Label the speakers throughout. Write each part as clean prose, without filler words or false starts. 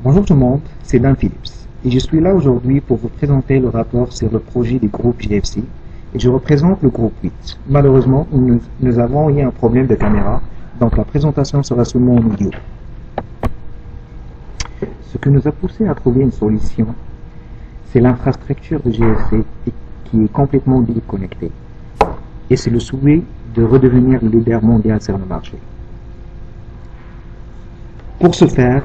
Speaker 1: Bonjour tout le monde, c'est Dan Phillips et je suis là aujourd'hui pour vous présenter le rapport sur le projet du groupe GFC et je représente le groupe 8. Malheureusement, nous avons eu un problème de caméra, donc la présentation sera seulement en audio. Ce qui nous a poussé à trouver une solution, c'est l'infrastructure de GFC qui est complètement déconnectée et c'est le souhait de redevenir le leader mondial sur le marché. Pour ce faire,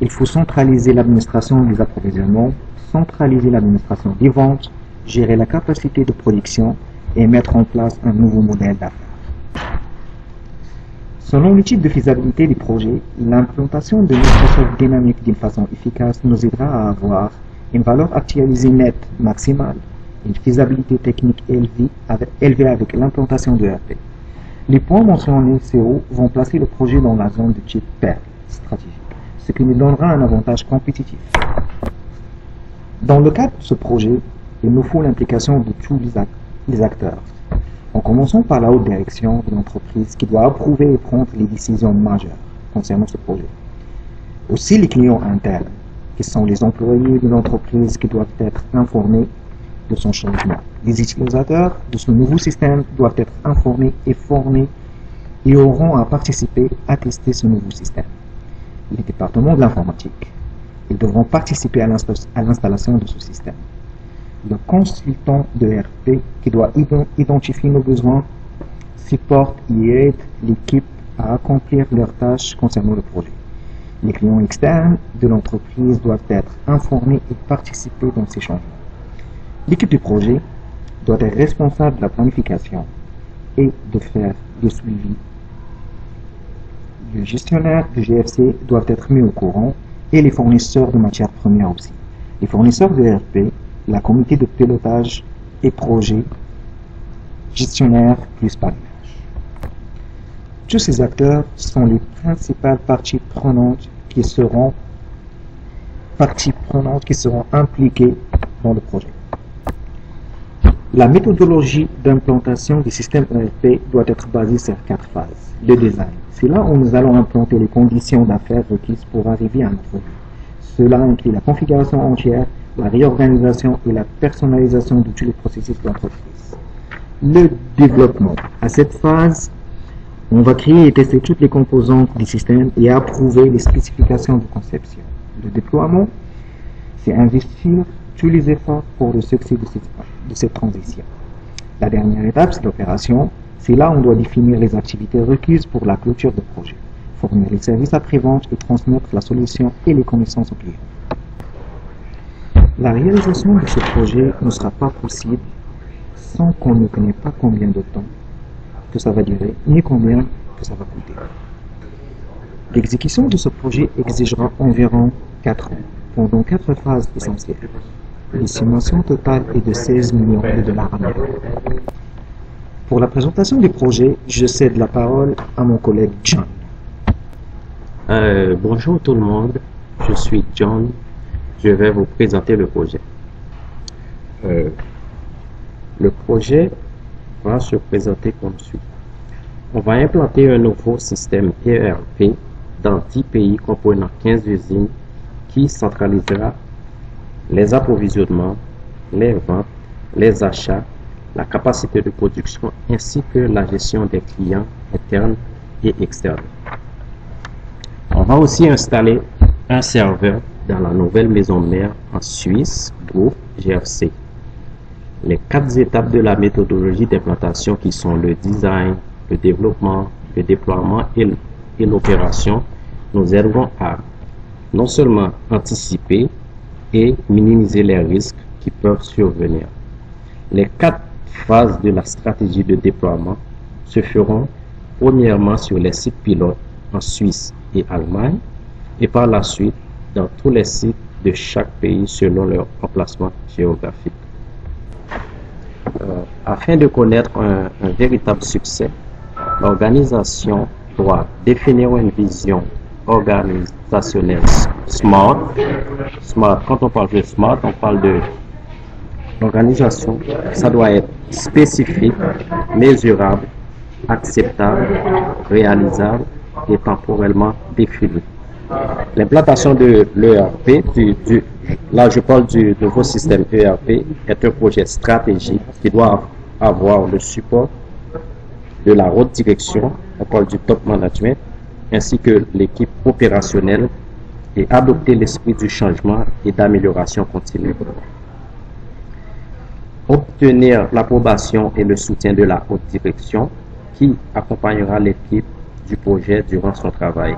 Speaker 1: il faut centraliser l'administration des approvisionnements, centraliser l'administration des ventes, gérer la capacité de production et mettre en place un nouveau modèle d'affaires. Selon l'étude de faisabilité du projet, l'implantation de Microsoft Dynamics d'une façon efficace nous aidera à avoir une valeur actualisée nette maximale, une faisabilité technique élevée avec l'implantation de ERP. Les points mentionnés ci-haut vont placer le projet dans la zone de type PER stratégique, ce qui nous donnera un avantage compétitif. Dans le cadre de ce projet, il nous faut l'implication de tous les acteurs, en commençant par la haute direction de l'entreprise qui doit approuver et prendre les décisions majeures concernant ce projet. Aussi les clients internes, qui sont les employés de l'entreprise qui doivent être informés de son changement. Les utilisateurs de ce nouveau système doivent être informés et formés et auront à participer à tester ce nouveau système. Les départements de l'informatique, ils devront participer à l'installation de ce système. Le consultant de ERP qui doit identifier nos besoins supporte et aide l'équipe à accomplir leurs tâches concernant le projet. Les clients externes de l'entreprise doivent être informés et participer dans ces changements. L'équipe du projet doit être responsable de la planification et de faire le suivi. Les gestionnaires de GFC doivent être mis au courant et les fournisseurs de matières premières aussi. Les fournisseurs de ERP, la comité de pilotage et projet, gestionnaires plus parrainage. Tous ces acteurs sont les principales parties prenantes qui seront impliquées dans le projet. La méthodologie d'implantation du système ERP doit être basée sur 4 phases. Le design, c'est là où nous allons implanter les conditions d'affaires requises pour arriver à notre but. Cela inclut la configuration entière, la réorganisation et la personnalisation de tous les processus d'entreprise. Le développement. À cette phase, on va créer et tester toutes les composantes du système et approuver les spécifications de conception. Le déploiement, c'est investir tous les efforts pour le succès de cette transition. La dernière étape, c'est l'opération. C'est là où on doit définir les activités requises pour la clôture de projet, fournir les services après-vente et transmettre la solution et les connaissances aux clients. La réalisation de ce projet ne sera pas possible sans qu'on ne connaisse pas combien de temps que ça va durer, ni combien que ça va coûter. L'exécution de ce projet exigera environ 4 ans, pendant 4 phases essentielles. L'estimation totale est de 16 millions de dollars américains. Pour la présentation du projet, je cède la parole à mon collègue John.
Speaker 2: Bonjour tout le monde, je suis John. Je vais vous présenter le projet. Le projet va se présenter comme suit. On va implanter un nouveau système ERP dans 10 pays comprenant 15 usines qui centralisera les approvisionnements, les ventes, les achats, la capacité de production ainsi que la gestion des clients internes et externes. On va aussi installer un serveur dans la nouvelle maison mère en Suisse, groupe GFC. Les 4 étapes de la méthodologie d'implantation qui sont le design, le développement, le déploiement et l'opération nous aideront à non seulement anticiper et minimiser les risques qui peuvent survenir. Les 4 phases de la stratégie de déploiement se feront premièrement sur les sites pilotes en Suisse et Allemagne et par la suite dans tous les sites de chaque pays selon leur emplacement géographique. Afin de connaître un véritable succès, l'organisation doit définir une vision organisationnelle SMART. Quand on parle de SMART, on parle de l'organisation. Ça doit être spécifique, mesurable, acceptable, réalisable et temporellement défini. L'implantation de l'ERP, là je parle du nouveau système ERP, est un projet stratégique qui doit avoir le support de la haute direction, on parle du top management, ainsi que l'équipe opérationnelle et adopter l'esprit du changement et d'amélioration continue. Obtenir l'approbation et le soutien de la haute direction qui accompagnera l'équipe du projet durant son travail.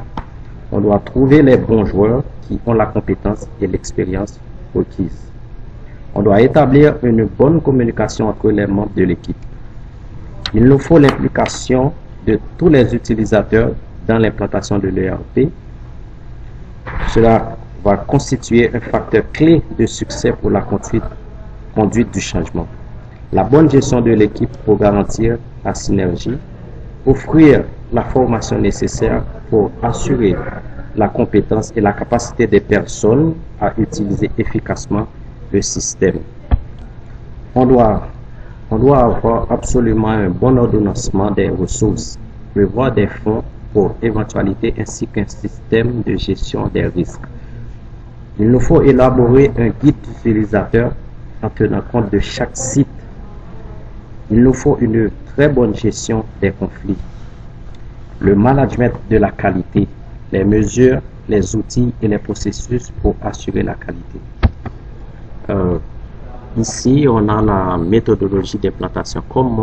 Speaker 2: On doit trouver les bons joueurs qui ont la compétence et l'expérience requises. On doit établir une bonne communication entre les membres de l'équipe. Il nous faut l'implication de tous les utilisateurs dans l'implantation de l'ERP. Cela va constituer un facteur clé de succès pour la conduite du changement. La bonne gestion de l'équipe pour garantir la synergie, offrir la formation nécessaire pour assurer la compétence et la capacité des personnes à utiliser efficacement le système. On doit avoir absolument un bon ordonnancement des ressources, prévoir des fonds pour éventualité ainsi qu'un système de gestion des risques. Il nous faut élaborer un guide utilisateur en tenant compte de chaque site. Il nous faut une très bonne gestion des conflits, le management de la qualité, les mesures, les outils et les processus pour assurer la qualité. Ici, on a la méthodologie d'implantation. Comme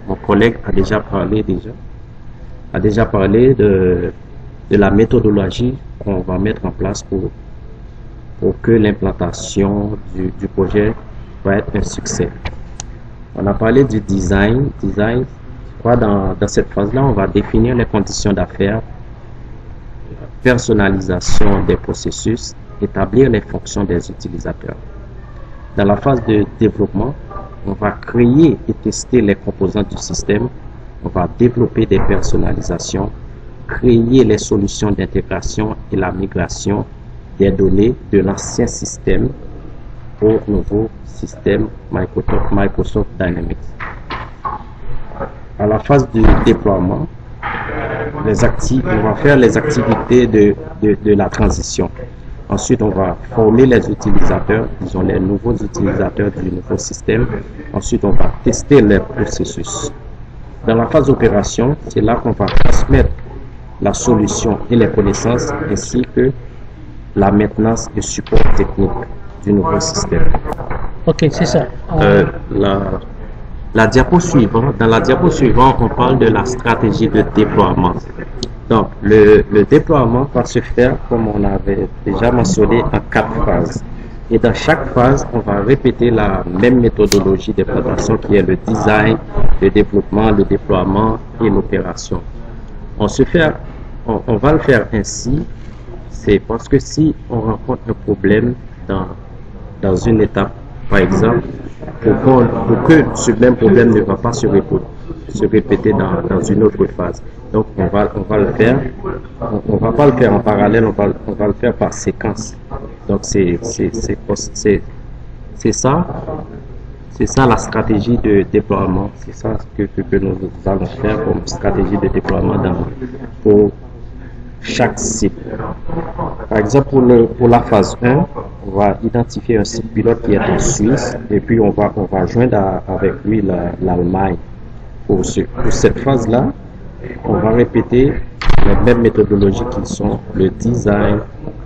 Speaker 2: mon collègue a déjà parlé de la méthodologie qu'on va mettre en place pour que l'implantation du projet va être un succès. On a parlé du design. Dans cette phase-là, on va définir les conditions d'affaires, personnalisation des processus, établir les fonctions des utilisateurs. Dans la phase de développement, on va créer et tester les composants du système, on va développer des personnalisations, créer les solutions d'intégration et la migration des données de l'ancien système au nouveau système Microsoft Dynamics. À la phase du déploiement, on va faire les activités de la transition. Ensuite, on va former les utilisateurs, disons les nouveaux utilisateurs du nouveau système. Ensuite, on va tester les processus. Dans la phase opération, c'est là qu'on va transmettre la solution et les connaissances ainsi que la maintenance et support technique du nouveau système.
Speaker 3: Ok, c'est ça.
Speaker 2: Dans la diapo suivante, on parle de la stratégie de déploiement. Donc, le déploiement va se faire, comme on avait déjà mentionné, en 4 phases. Et dans chaque phase, on va répéter la même méthodologie d'implantation qui est le design, le développement, le déploiement et l'opération. On va le faire ainsi, c'est parce que si on rencontre un problème dans une étape, par exemple, pour que ce même problème ne va pas se répéter dans une autre phase. Donc on va le faire, on va pas le faire en parallèle, on va le faire par séquence. Donc c'est ça la stratégie de déploiement, c'est ça que nous allons faire comme stratégie de déploiement pour chaque site. Par exemple, pour la phase 1, on va identifier un site pilote qui est en Suisse et puis on va joindre avec lui l'Allemagne. Pour cette phase-là, on va répéter les mêmes méthodologies qui sont le design,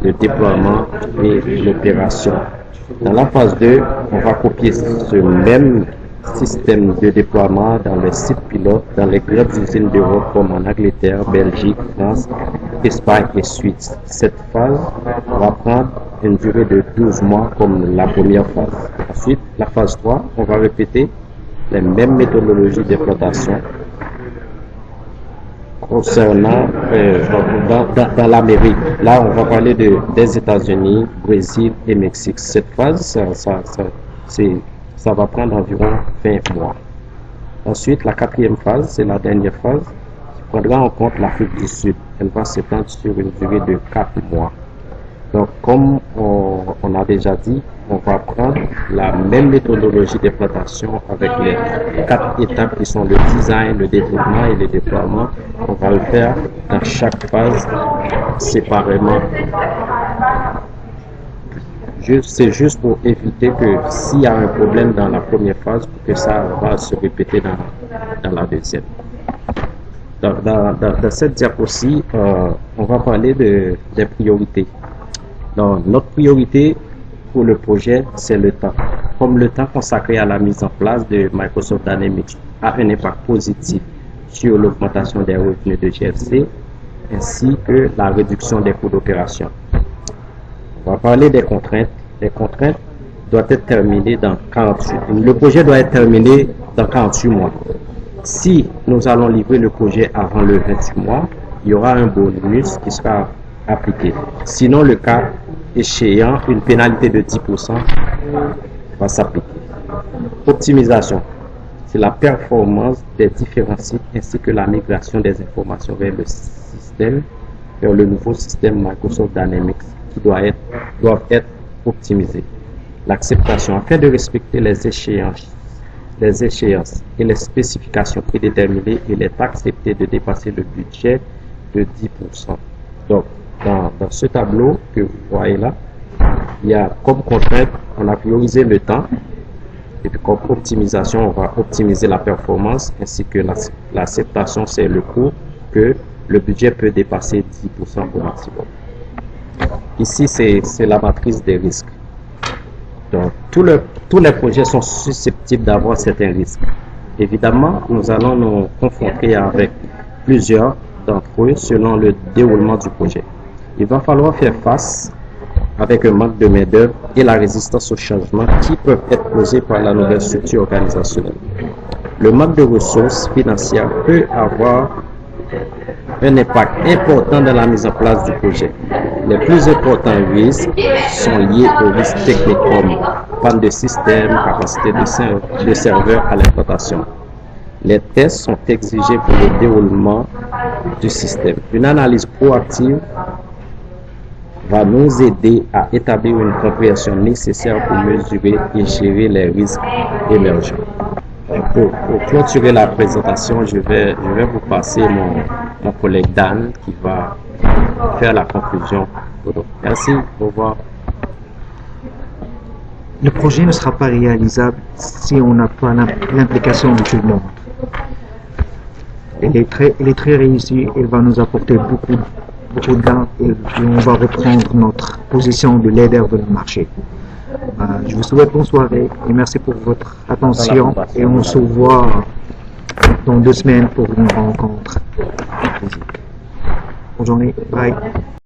Speaker 2: le déploiement et l'opération. Dans la phase 2, on va copier ce même système de déploiement dans les sites pilotes, dans les grandes usines d'Europe comme en Angleterre, Belgique, France, Espagne et Suisse. Cette phase va prendre une durée de 12 mois comme la première phase. Ensuite, la phase 3, on va répéter les mêmes méthodologies d'exploitation concernant dans l'Amérique. Là, on va parler des États-Unis, Brésil et Mexique. Cette phase, ça va prendre environ 20 mois. Ensuite, la 4e phase, c'est la dernière phase, qui prendra en compte l'Afrique du Sud. Elle va s'étendre sur une durée de 4 mois. Donc, comme on a déjà dit, on va prendre la même méthodologie d'implantation avec les 4 étapes qui sont le design, le développement et le déploiement. On va le faire dans chaque phase séparément. C'est juste pour éviter que s'il y a un problème dans la première phase, que ça va se répéter dans la deuxième. Dans cette diapo-ci, on va parler des priorités. Donc, notre priorité pour le projet, c'est le temps. Comme le temps consacré à la mise en place de Microsoft Dynamics a un impact positif sur l'augmentation des revenus de GFC, ainsi que la réduction des coûts d'opération. On va parler des contraintes. Les contraintes doivent être terminées dans 48 mois. Le projet doit être terminé dans 48 mois. Si nous allons livrer le projet avant le 28 mois, il y aura un bonus qui sera appliqué. Sinon, le cas échéant, une pénalité de 10% va s'appliquer. Optimisation, c'est la performance des différents sites ainsi que la migration des informations vers le nouveau système Microsoft Dynamics qui doivent être optimisés. L'acceptation, afin de respecter les échéances et les spécifications prédéterminées, il est accepté de dépasser le budget de 10%. Donc, dans ce tableau que vous voyez là, il y a comme contrainte, on a priorisé le temps, et puis comme optimisation, on va optimiser la performance, ainsi que l'acceptation, c'est le coût que le budget peut dépasser 10% au maximum. Ici, c'est la matrice des risques. Donc, tous les projets sont susceptibles d'avoir certains risques. Évidemment, nous allons nous confronter avec plusieurs d'entre eux selon le déroulement du projet. Il va falloir faire face avec un manque de main-d'œuvre et la résistance au changement qui peuvent être posés par la nouvelle structure organisationnelle. Le manque de ressources financières peut avoir un impact important dans la mise en place du projet. Les plus importants risques sont liés aux risques techniques comme panne de système, capacité de serveur à l'implantation. Les tests sont exigés pour le déroulement du système. Une analyse proactive va nous aider à établir une compréhension nécessaire pour mesurer et gérer les risques émergents. Pour clôturer la présentation, je vais vous passer mon collègue Dan qui va faire la conclusion. Merci, au revoir.
Speaker 1: Le projet ne sera pas réalisable si on n'a pas l'implication de tout le monde. Elle est très réussie, elle va nous apporter beaucoup de gains et on va reprendre notre position de leader de le marché. Je vous souhaite bonne soirée et merci pour votre attention et on se voit dans 2 semaines pour une rencontre physique. Bonne journée, bye.